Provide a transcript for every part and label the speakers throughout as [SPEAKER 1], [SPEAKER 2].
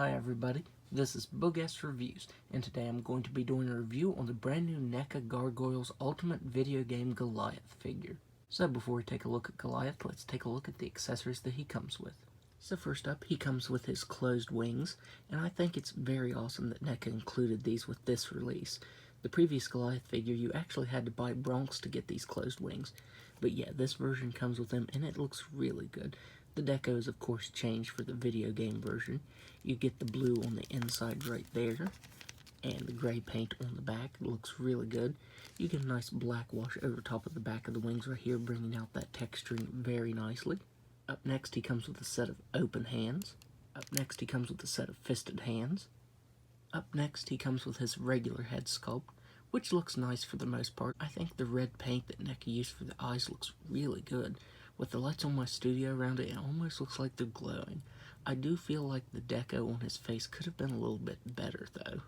[SPEAKER 1] Hi everybody, this is Bogus Reviews, and today I'm going to be doing a review on the brand new Neca Gargoyles Ultimate Video Game Goliath figure. So before we take a look at Goliath, let's take a look at the accessories that he comes with. So first up, he comes with his closed wings, and I think it's very awesome that Neca included these with this release. The previous Goliath figure, you actually had to buy broncs to get these closed wings. But yeah, this version comes with them, and it looks really good. The deco is of course changed for the video game version. You get the blue on the inside right there, and the gray paint on the back. It looks really good. You get a nice black wash over top of the back of the wings right here, bringing out that texturing very nicely. Up next, he comes with a set of open hands. Up next, he comes with a set of fisted hands. Up next, he comes with his regular head sculpt, which looks nice for the most part. I think the red paint that Neca used for the eyes looks really good. With the lights on my studio around it, it almost looks like they're glowing. I do feel like the deco on his face could have been a little bit better though.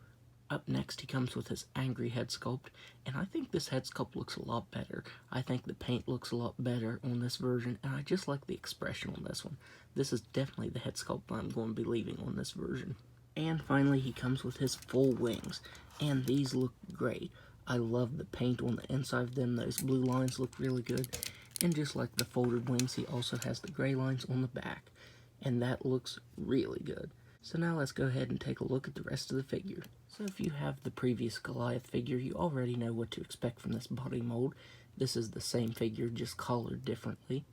[SPEAKER 1] Up next, he comes with his angry head sculpt, and I think this head sculpt looks a lot better. I think the paint looks a lot better on this version, and I just like the expression on this one. This is definitely the head sculpt I'm going to be leaving on this version. And finally, he comes with his full wings, and these look great. I love the paint on the inside of them. Those blue lines look really good. And just like the folded wings, he also has the gray lines on the back, and that looks really good. So now let's go ahead and take a look at the rest of the figure. So if you have the previous Goliath figure, you already know what to expect from this body mold. This is the same figure, just colored differently.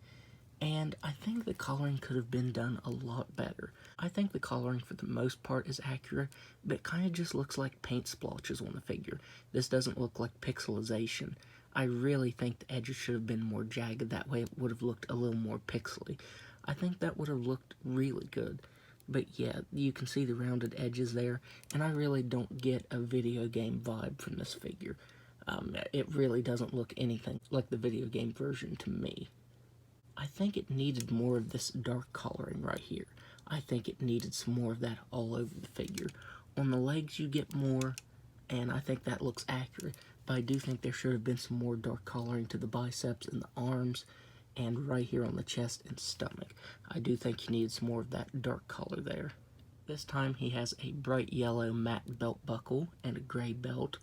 [SPEAKER 1] And I think the coloring could have been done a lot better. I think the coloring for the most part is accurate, but it kind of just looks like paint splotches on the figure. This doesn't look like pixelization. I really think the edges should have been more jagged, that way it would have looked a little more pixely. I think that would have looked really good. But yeah, you can see the rounded edges there, and I really don't get a video game vibe from this figure. It really doesn't look anything like the video game version to me. I think it needed more of this dark coloring right here. I think it needed some more of that all over the figure. On the legs you get more, and I think that looks accurate. But I do think there should have been some more dark coloring to the biceps and the arms, and right here on the chest and stomach. I do think he needs some more of that dark color there. This time he has a bright yellow matte belt buckle and a gray belt.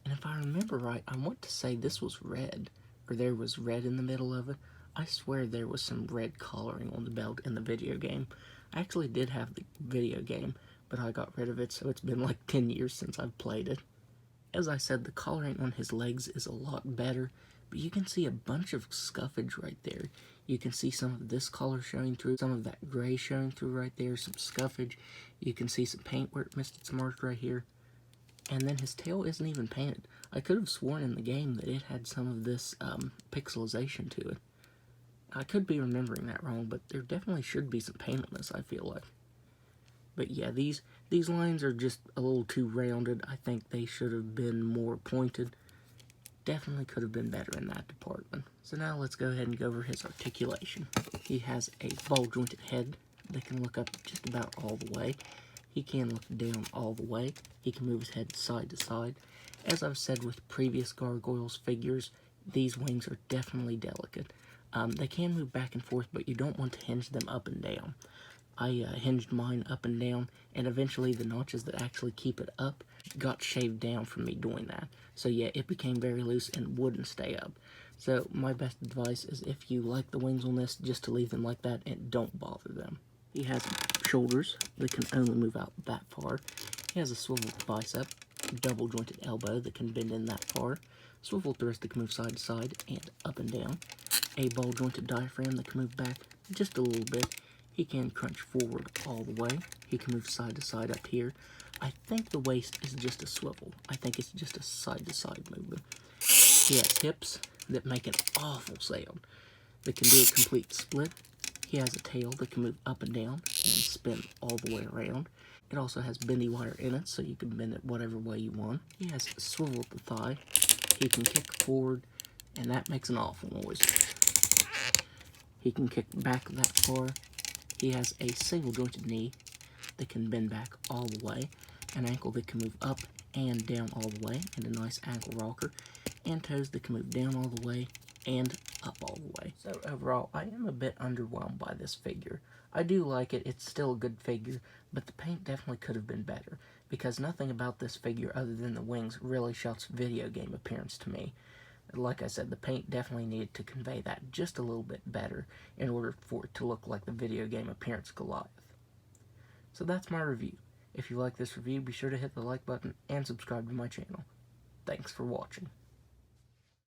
[SPEAKER 1] And if I remember right, I want to say this was red, or there was red in the middle of it. I swear there was some red coloring on the belt in the video game. I actually did have the video game, but I got rid of it, so it's been like 10 years since I've played it. As I said, the coloring on his legs is a lot better, but you can see a bunch of scuffage right there. You can see some of this color showing through, some of that gray showing through right there, some scuffage. You can see some paint where it missed its mark right here. And then his tail isn't even painted. I could have sworn in the game that it had some of this pixelization to it. I could be remembering that wrong, but there definitely should be some paint on this, I feel like. But yeah, these lines are just a little too rounded. I think they should have been more pointed. Definitely could have been better in that department. So now let's go ahead and go over his articulation. He has a ball-jointed head that can look up just about all the way. He can look down all the way. He can move his head side to side. As I've said with previous Gargoyles figures, these wings are definitely delicate. They can move back and forth, but you don't want to hinge them up and down. I hinged mine up and down, and eventually the notches that actually keep it up got shaved down from me doing that. So yeah, it became very loose and wouldn't stay up. So my best advice is, if you like the wings on this, just to leave them like that and don't bother them. He has shoulders that can only move out that far. He has a swivel bicep, double jointed elbow that can bend in that far, swivel thrust that can move side to side and up and down, a ball jointed diaphragm that can move back just a little bit. He can crunch forward all the way. He can move side to side up here. I think the waist is just a swivel. I think it's just a side to side movement. He has hips that make an awful sound. That can do a complete split. He has a tail that can move up and down and spin all the way around. It also has bendy wire in it, so you can bend it whatever way you want. He has a swivel at the thigh. He can kick forward, and that makes an awful noise. He can kick back that far. He has a single jointed knee that can bend back all the way, an ankle that can move up and down all the way, and a nice ankle rocker, and toes that can move down all the way and up all the way. So overall, I am a bit underwhelmed by this figure. I do like it, it's still a good figure, but the paint definitely could have been better, because nothing about this figure other than the wings really shouts video game appearance to me. Like I said, the paint definitely needed to convey that just a little bit better in order for it to look like the video game appearance Goliath. So that's my review. If you like this review, be sure to hit the like button and subscribe to my channel. Thanks for watching.